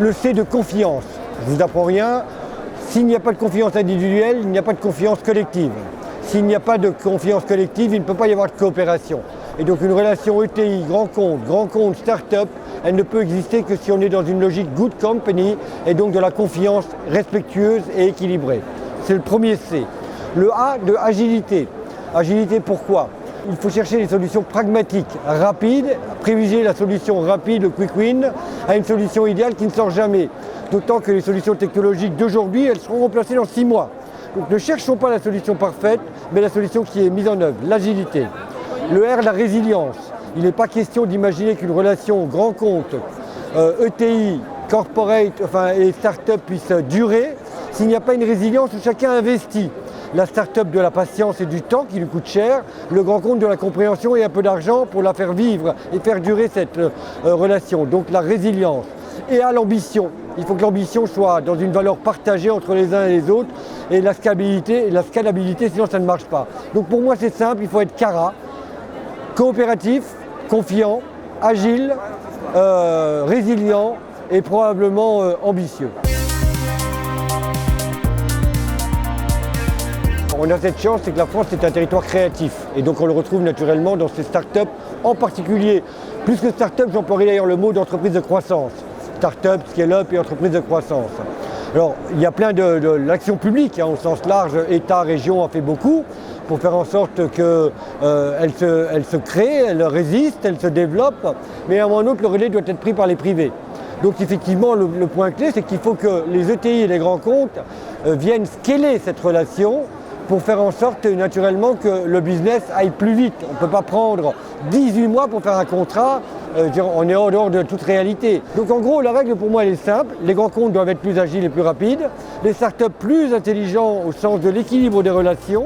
Le C de confiance. Je ne vous apprends rien. S'il n'y a pas de confiance individuelle, il n'y a pas de confiance collective. S'il n'y a pas de confiance collective, il ne peut pas y avoir de coopération. Et donc une relation ETI, grand compte, start-up, elle ne peut exister que si on est dans une logique good company et donc de la confiance respectueuse et équilibrée. C'est le premier C. Le A de agilité. Agilité pourquoi ? Il faut chercher des solutions pragmatiques, rapides, privilégier la solution rapide, le quick win, à une solution idéale qui ne sort jamais. D'autant que les solutions technologiques d'aujourd'hui, elles seront remplacées dans 6 mois. Donc ne cherchons pas la solution parfaite, mais la solution qui est mise en œuvre, l'agilité. Le R, la résilience. Il n'est pas question d'imaginer qu'une relation grand compte, ETI, corporate et start-up puisse durer s'il n'y a pas une résilience où chacun investit. La start-up de la patience et du temps qui lui coûte cher, le grand compte de la compréhension et un peu d'argent pour la faire vivre et faire durer cette relation. Donc la résilience. Et à l'ambition. Il faut que l'ambition soit dans une valeur partagée entre les uns et les autres et la scalabilité, sinon ça ne marche pas. Donc pour moi c'est simple, il faut être CARA, coopératif, confiant, agile, résilient et probablement ambitieux. On a cette chance, c'est que la France est un territoire créatif et donc on le retrouve naturellement dans ces startups, en particulier, plus que startup, j'emploierais d'ailleurs le mot d'entreprise de croissance. Start-up, scale-up et entreprise de croissance. Alors, il y a plein de l'action publique, au sens large, État, région a fait beaucoup pour faire en sorte qu'elle se crée, elle résiste, elle se développe, mais à un moment ou autre, le relais doit être pris par les privés. Donc effectivement, le point clé, c'est qu'il faut que les ETI et les grands comptes viennent scaler cette relation pour faire en sorte naturellement que le business aille plus vite. On ne peut pas prendre 18 mois pour faire un contrat, on est en dehors de toute réalité. Donc en gros, la règle pour moi elle est simple, les grands comptes doivent être plus agiles et plus rapides, les startups plus intelligents au sens de l'équilibre des relations.